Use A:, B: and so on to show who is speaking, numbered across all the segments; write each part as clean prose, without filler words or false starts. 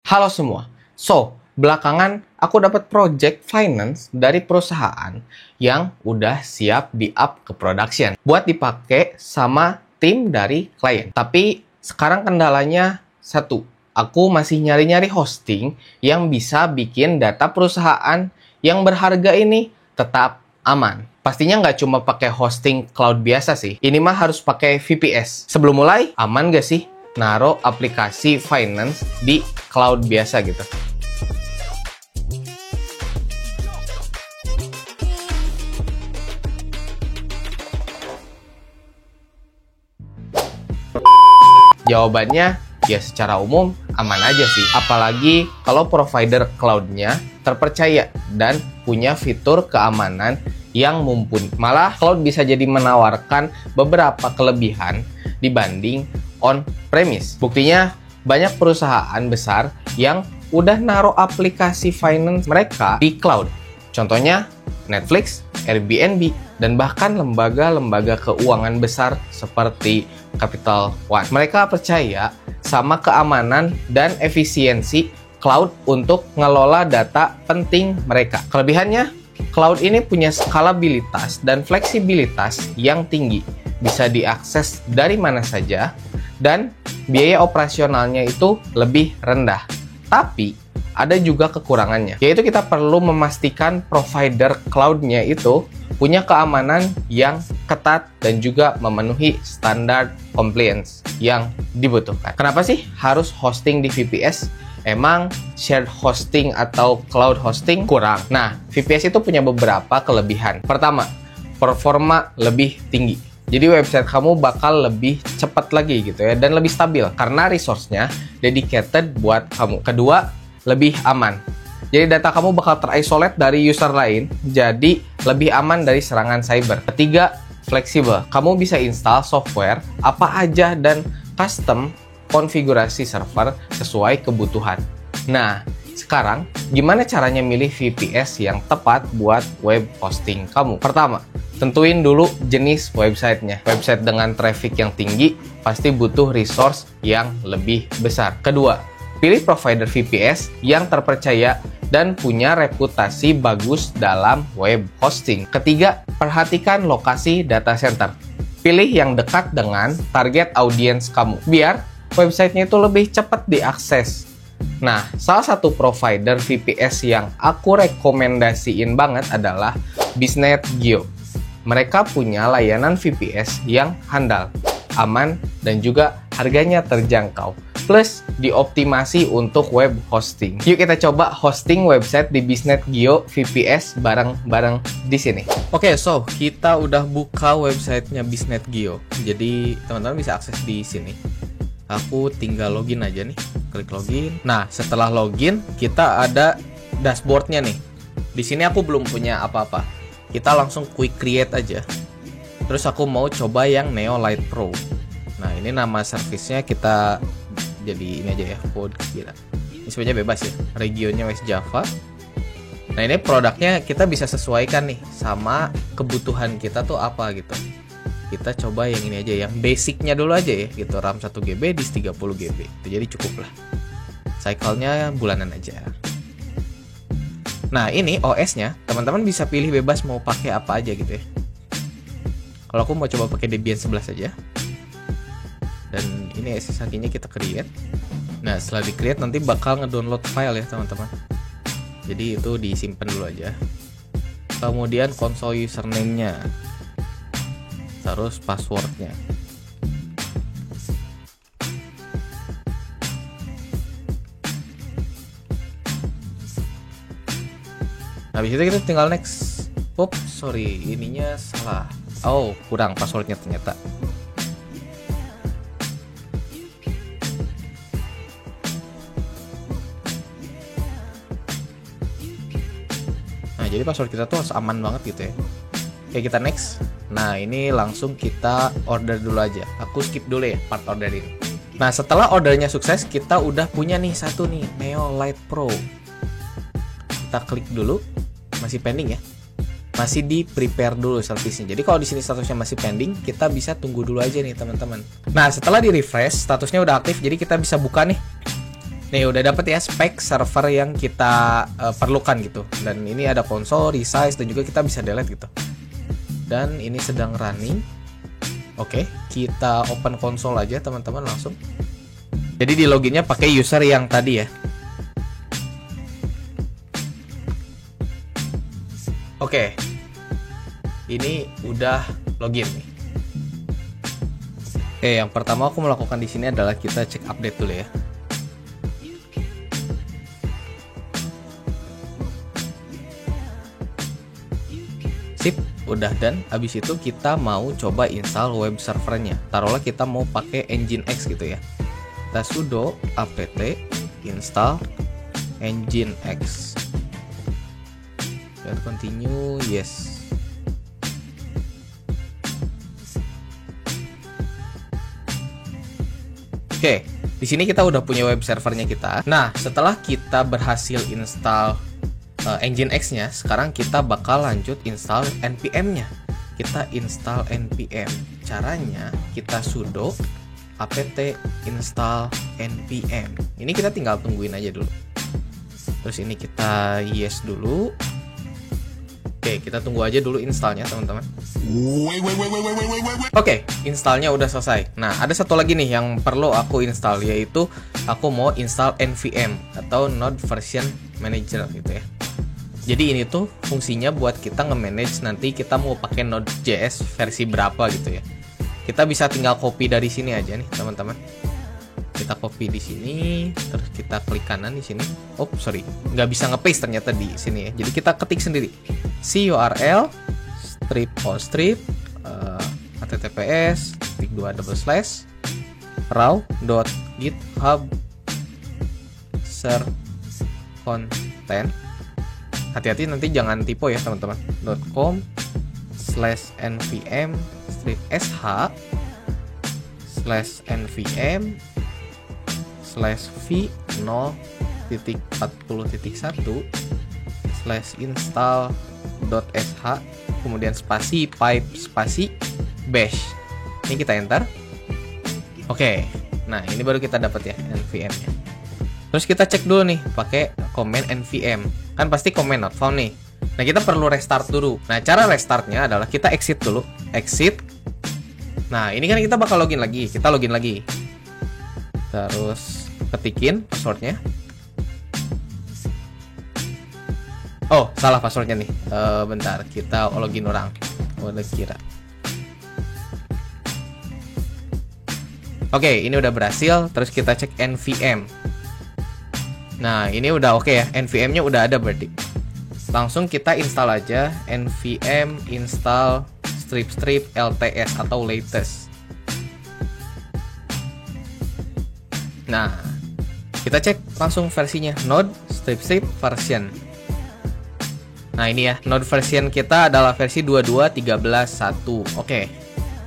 A: Halo semua. Belakangan aku dapat project finance dari perusahaan yang udah siap di-up ke production buat dipakai sama tim dari klien. Tapi sekarang kendalanya satu. Aku masih nyari-nyari hosting yang bisa bikin data perusahaan yang berharga ini tetap aman. Pastinya nggak cuma pakai hosting cloud biasa sih. Ini mah harus pakai VPS. Sebelum mulai, aman nggak sih naruh aplikasi finance di cloud biasa gitu? Jawabannya ya secara umum aman aja sih. Apalagi kalau provider cloud-nya terpercaya dan punya fitur keamanan yang mumpuni. Malah cloud bisa jadi menawarkan beberapa kelebihan dibanding on-premise. Buktinya banyak perusahaan besar yang udah naruh aplikasi finance mereka di cloud. Contohnya Netflix, Airbnb, dan bahkan lembaga-lembaga keuangan besar seperti Capital One. Mereka percaya sama keamanan dan efisiensi cloud untuk ngelola data penting mereka. Kelebihannya, cloud ini punya skalabilitas dan fleksibilitas yang tinggi. Bisa diakses dari mana saja, dan biaya operasionalnya itu lebih rendah. Tapi ada juga kekurangannya, yaitu kita perlu memastikan provider cloud-nya itu punya keamanan yang ketat dan juga memenuhi standar compliance yang dibutuhkan. Kenapa sih harus hosting di VPS? Emang shared hosting atau cloud hosting kurang? Nah, VPS itu punya beberapa kelebihan. Pertama, performa lebih tinggi. Jadi website kamu bakal lebih cepat lagi gitu ya, dan lebih stabil karena resource-nya dedicated buat kamu. Kedua, lebih aman. Jadi data kamu bakal terisolate dari user lain, jadi lebih aman dari serangan cyber. Ketiga, fleksibel. Kamu bisa install software apa aja dan custom konfigurasi server sesuai kebutuhan. Nah, sekarang gimana caranya milih VPS yang tepat buat web hosting kamu? Pertama, tentuin dulu jenis websitenya. Website dengan traffic yang tinggi pasti butuh resource yang lebih besar. Kedua, pilih provider VPS yang terpercaya dan punya reputasi bagus dalam web hosting. Ketiga, perhatikan lokasi data center. Pilih yang dekat dengan target audience kamu, biar websitenya itu lebih cepat diakses. Nah, salah satu provider VPS yang aku rekomendasiin banget adalah BiznetGeo. Mereka punya layanan VPS yang handal, aman, dan juga harganya terjangkau. Plus, dioptimasi untuk web hosting. Yuk kita coba hosting website di BiznetGeo VPS bareng-bareng di sini. Oke, kita udah buka websitenya BiznetGeo. Jadi, teman-teman bisa akses di sini. Aku tinggal login aja nih. Klik login. Nah, setelah login, kita ada dashboardnya nih. Di sini aku belum punya apa-apa. Kita langsung quick create aja. Terus aku mau coba yang Neo Light Pro. Nah, ini nama servicenya kita jadi ini aja ya, code gila. Ini sebenarnya bebas ya. Regionnya West Java. Nah, ini produknya kita bisa sesuaikan nih sama kebutuhan kita tuh apa gitu. Kita coba yang ini aja, yang basicnya dulu aja ya gitu. RAM 1GB, disk 30GB. Itu jadi cukup lah. Cycle-nya bulanan aja. Nah, ini OS-nya, teman-teman bisa pilih bebas mau pakai apa aja gitu ya. Kalau aku mau coba pakai Debian 11 aja. Dan ini SSH-nya kita create. Nah, setelah di-create nanti bakal ngedownload file ya, teman-teman. Jadi itu disimpan dulu aja. Kemudian console username-nya. Terus password-nya. Nah, habis itu kita tinggal next. Sorry, ininya salah. Kurang passwordnya ternyata. Nah, jadi password kita tuh harus aman banget gitu ya. Oke, kita next. Nah, ini langsung kita order dulu aja. Aku skip dulu ya part order ini. Nah, setelah ordernya sukses, kita udah punya nih satu nih, Neo Light Pro. Kita klik dulu. Masih pending ya. Masih di prepare dulu service-nya. Jadi kalau di sini statusnya masih pending, kita bisa tunggu dulu aja nih, teman-teman. Nah, setelah di refresh, statusnya udah aktif. Jadi kita bisa buka nih Nih udah dapet ya spek server yang kita perlukan gitu. Dan ini ada konsol, resize, dan juga kita bisa delete gitu. Dan ini sedang running. Oke, kita open konsol aja teman-teman langsung. Jadi di loginnya pakai user yang tadi ya. Oke, ini udah login nih. Oke, yang pertama aku melakukan di sini adalah kita cek update dulu ya. Sip, udah done. Habis itu kita mau coba install web servernya. Taruhlah kita mau pakai Nginx gitu ya. Kita sudo apt install Nginx. Dan continue, yes. Oke, di sini kita udah punya web servernya kita. Nah, setelah kita berhasil install Nginx-nya, sekarang kita bakal lanjut install npm-nya. Kita install npm. Caranya kita sudo apt install npm. Ini kita tinggal tungguin aja dulu. Terus ini kita yes dulu. Oke, kita tunggu aja dulu installnya teman-teman. Oke, installnya udah selesai. Nah, ada satu lagi nih yang perlu aku install, yaitu aku mau install nvm atau Node Version Manager gitu ya. Jadi ini tuh fungsinya buat kita nge-manage nanti kita mau pakai Node.js versi berapa gitu ya. Kita bisa tinggal copy dari sini aja nih teman-teman. Kita copy di sini, terus kita klik kanan di sini. Oh sorry, nggak bisa nge-paste ternyata di sini ya. Jadi kita ketik sendiri. CURL strip https raw.github content. Hati-hati nanti jangan typo ya teman-teman. .com/nvm /v0.40.1/install.sh kemudian spasi pipe spasi bash. Ini kita enter. Oke. Nah, ini baru kita dapat ya nvm-nya. Terus kita cek dulu nih pakai command nvm. Kan pasti command not found nih. Nah, kita perlu restart dulu. Nah, cara restartnya adalah kita exit dulu. Exit. Nah, ini kan kita bakal login lagi. Kita login lagi. Terus ketikin passwordnya. Oh, salah passwordnya nih. Bentar, kita login orang. Udah kira. Oke, ini udah berhasil. Terus kita cek nvm. Nah, ini udah oke ya. nvm-nya udah ada berarti. Langsung kita install aja nvm install strip lts atau latest. Nah, kita cek langsung versinya Node strip version. Nah, ini ya, Node version kita adalah versi 22.13.1. Oke.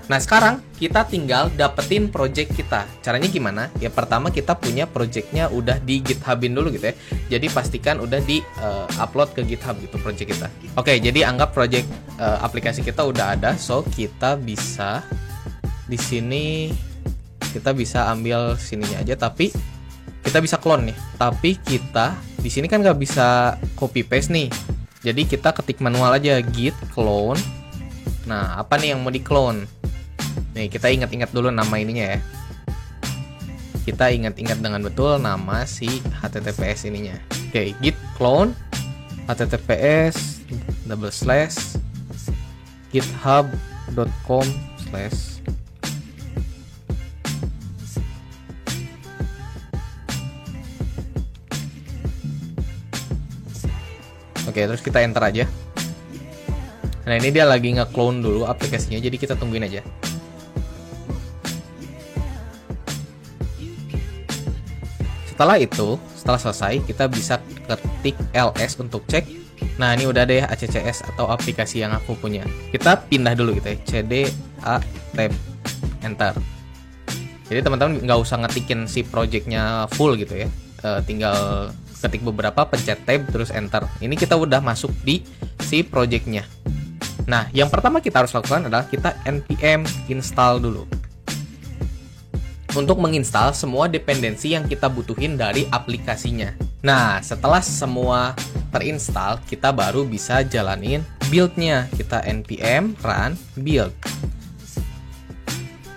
A: Nah, sekarang kita tinggal dapetin project kita. Caranya gimana? Ya, pertama kita punya projectnya udah di GitHub-in dulu gitu ya. Jadi pastikan udah di upload ke GitHub gitu project kita. Oke, jadi anggap project aplikasi kita udah ada. So, kita bisa di sini kita bisa ambil sininya aja, tapi kita bisa clone nih. Tapi kita di sini kan nggak bisa copy paste nih. Jadi kita ketik manual aja git clone. Nah, apa nih yang mau di clone? Nih, kita ingat-ingat dulu nama ininya ya. Kita ingat-ingat dengan betul nama si HTTPS ininya. Oke, git clone https /github.com/ Oke, terus kita enter aja. Nah, ini dia lagi nge-clone dulu aplikasinya, jadi kita tungguin aja. Setelah itu, setelah selesai, kita bisa ketik ls untuk cek. Nah, ini udah deh ACCS atau aplikasi yang aku punya. Kita pindah dulu gitu ya, cd a tab enter. Jadi teman-teman nggak usah ngetikin si projectnya full gitu ya, tinggal ketik beberapa, pencet tab, terus enter. Ini kita udah masuk di si projectnya. Nah, yang pertama kita harus lakukan adalah kita npm install dulu. untuk menginstal semua dependensi yang kita butuhin dari aplikasinya. Nah, setelah semua terinstall, kita baru bisa jalanin build-nya. Kita npm run build.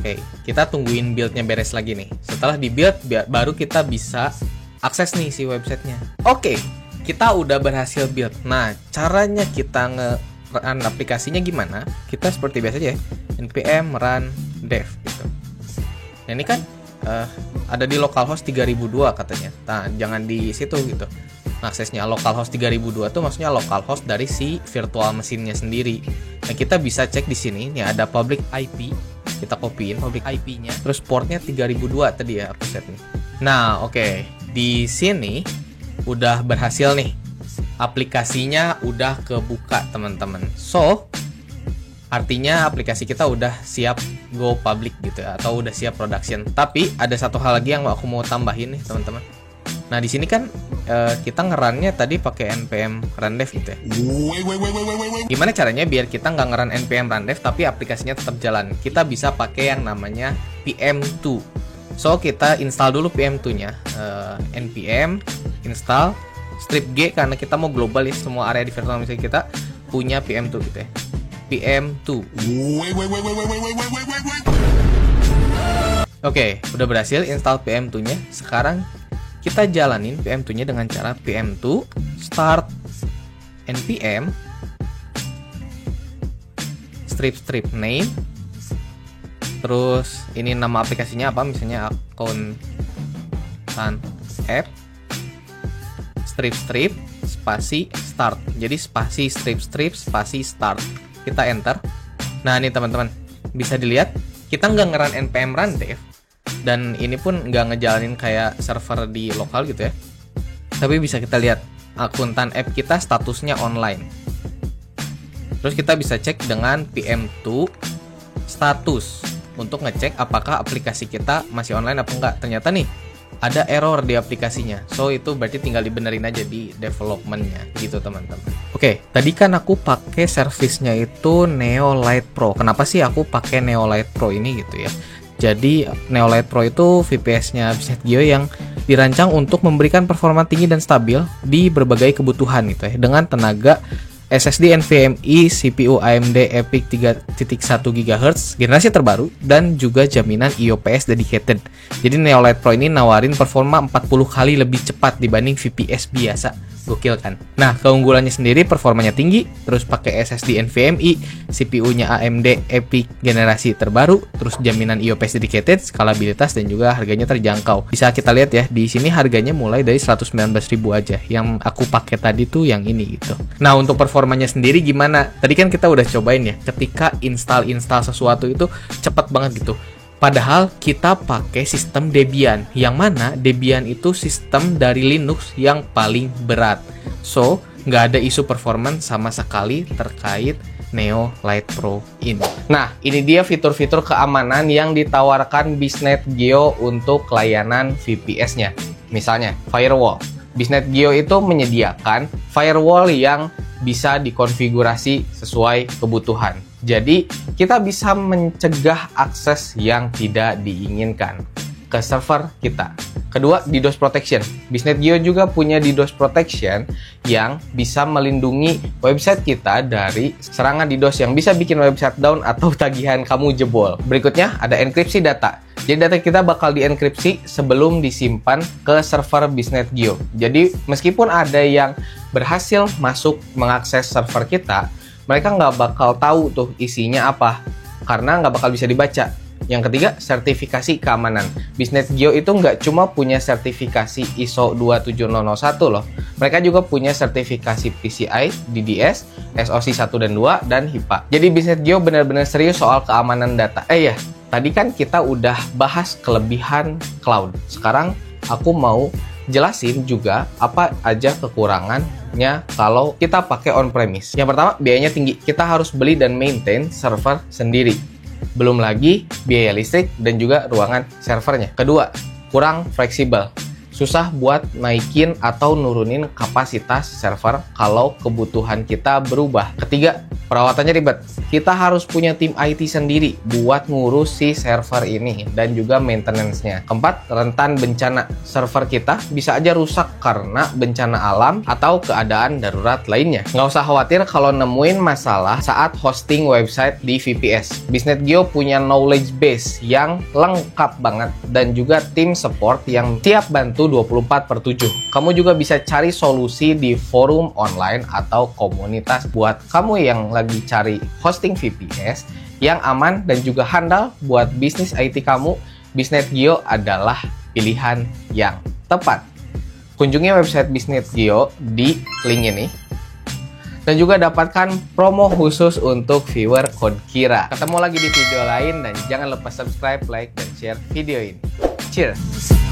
A: Oke, kita tungguin build-nya beres lagi nih. Setelah di build, baru kita bisa akses nih si websitenya. Oke, kita udah berhasil build. Nah, caranya kita nge-run aplikasinya gimana? Kita seperti biasa aja ya, npm run dev gitu. Nah, ini kan ada di localhost 3002 katanya. Nah, jangan di situ gitu. Aksesnya localhost 3002 tuh maksudnya localhost dari si virtual mesinnya sendiri. Nah, kita bisa cek di sini, nih ada public IP. Kita copyin public IP-nya. Terus portnya 3002 tadi ya aku set nih. Nah, oke. Di sini udah berhasil nih. Aplikasinya udah kebuka, teman-teman. So, artinya aplikasi kita udah siap go public gitu ya, atau udah siap production. Tapi ada satu hal lagi yang aku mau tambahin nih, teman-teman. Nah, di sini kan kita ngerannya tadi pakai npm run dev gitu ya. Gimana caranya biar kita nggak ngeran npm run dev tapi aplikasinya tetap jalan? Kita bisa pakai yang namanya pm2. So, kita install dulu pm2-nya. Npm install strip G karena kita mau global ya, semua area di virtual machine kita punya pm2 gitu ya. pm2. Oke, udah berhasil install pm2-nya. Sekarang kita jalanin pm2-nya dengan cara pm2 start npm strip name. Terus ini nama aplikasinya apa? Misalnya akuntan app strip spasi start. Jadi spasi strip spasi start. Kita enter. Nah, ini teman-teman bisa dilihat kita nggak ngeran npm run dev, dan ini pun nggak ngejalanin kayak server di lokal gitu ya. Tapi bisa kita lihat akuntan app kita statusnya online. Terus kita bisa cek dengan pm2 status untuk ngecek apakah aplikasi kita masih online apa enggak. Ternyata nih ada error di aplikasinya. So, itu berarti tinggal dibenerin aja di development-nya gitu, teman-teman. Oke, tadi kan aku pakai service-nya itu Neolite Pro. Kenapa sih aku pakai Neolite Pro ini gitu ya? Jadi Neolite Pro itu VPS-nya BiznetGeo yang dirancang untuk memberikan performa tinggi dan stabil di berbagai kebutuhan gitu ya, dengan tenaga SSD NVMe, CPU AMD EPYC 3.1 GHz generasi terbaru, dan juga jaminan IOPS dedicated. Jadi Neolite Pro ini nawarin performa 40 kali lebih cepat dibanding VPS biasa. Gokil kan? Nah, keunggulannya sendiri performanya tinggi, terus pakai SSD NVMe, CPU-nya AMD EPYC generasi terbaru, terus jaminan IOPS dedicated, skalabilitas, dan juga harganya terjangkau. Bisa kita lihat ya, di sini harganya mulai dari 119.000 aja. Yang aku pakai tadi tuh yang ini gitu. Nah, untuk performanya sendiri gimana? Tadi kan kita udah cobain ya, ketika install sesuatu itu cepat banget gitu. Padahal kita pakai sistem Debian, yang mana Debian itu sistem dari Linux yang paling berat. So, nggak ada isu performance sama sekali terkait Neolite Pro ini. Nah, ini dia fitur-fitur keamanan yang ditawarkan BiznetGeo untuk layanan VPS-nya. Misalnya, firewall. BiznetGeo itu menyediakan firewall yang bisa dikonfigurasi sesuai kebutuhan. Jadi, kita bisa mencegah akses yang tidak diinginkan ke server kita. Kedua, DDoS protection. BiznetGeo juga punya DDoS protection yang bisa melindungi website kita dari serangan DDoS yang bisa bikin website down atau tagihan kamu jebol. Berikutnya, ada enkripsi data. Jadi data kita bakal dienkripsi sebelum disimpan ke server BiznetGeo. Jadi meskipun ada yang berhasil masuk mengakses server kita, mereka nggak bakal tahu tuh isinya apa, karena nggak bakal bisa dibaca. Yang ketiga, sertifikasi keamanan. BiznetGeo itu nggak cuma punya sertifikasi ISO 27001 loh. Mereka juga punya sertifikasi PCI, DDS, SOC 1 dan 2, dan HIPAA. Jadi BiznetGeo benar-benar serius soal keamanan data. Ya, tadi kan kita udah bahas kelebihan cloud. Sekarang aku mau jelasin juga apa aja kekurangannya kalau kita pakai on-premise. Yang pertama, biayanya tinggi. Kita harus beli dan maintain server sendiri. Belum lagi biaya listrik dan juga ruangan servernya. Kedua, kurang fleksibel. susah buat naikin atau nurunin kapasitas server kalau kebutuhan kita berubah. Ketiga, perawatannya ribet. Kita harus punya tim IT sendiri buat ngurus si server ini dan juga maintenance-nya. Keempat, rentan bencana. Server kita bisa aja rusak karena bencana alam atau keadaan darurat lainnya. Nggak usah khawatir kalau nemuin masalah saat hosting website di VPS. Bisnetgeo punya knowledge base yang lengkap banget dan juga tim support yang siap bantu 24/7. Kamu juga bisa cari solusi di forum online atau komunitas buat kamu yang lagi cari hosting VPS yang aman dan juga handal buat bisnis IT kamu. Bisnetgeo adalah pilihan yang tepat. Kunjungi website Bisnetgeo di link ini dan juga dapatkan promo khusus untuk viewer Code Kira. Ketemu lagi di video lain dan jangan lupa subscribe, like, dan share video ini. Cheers!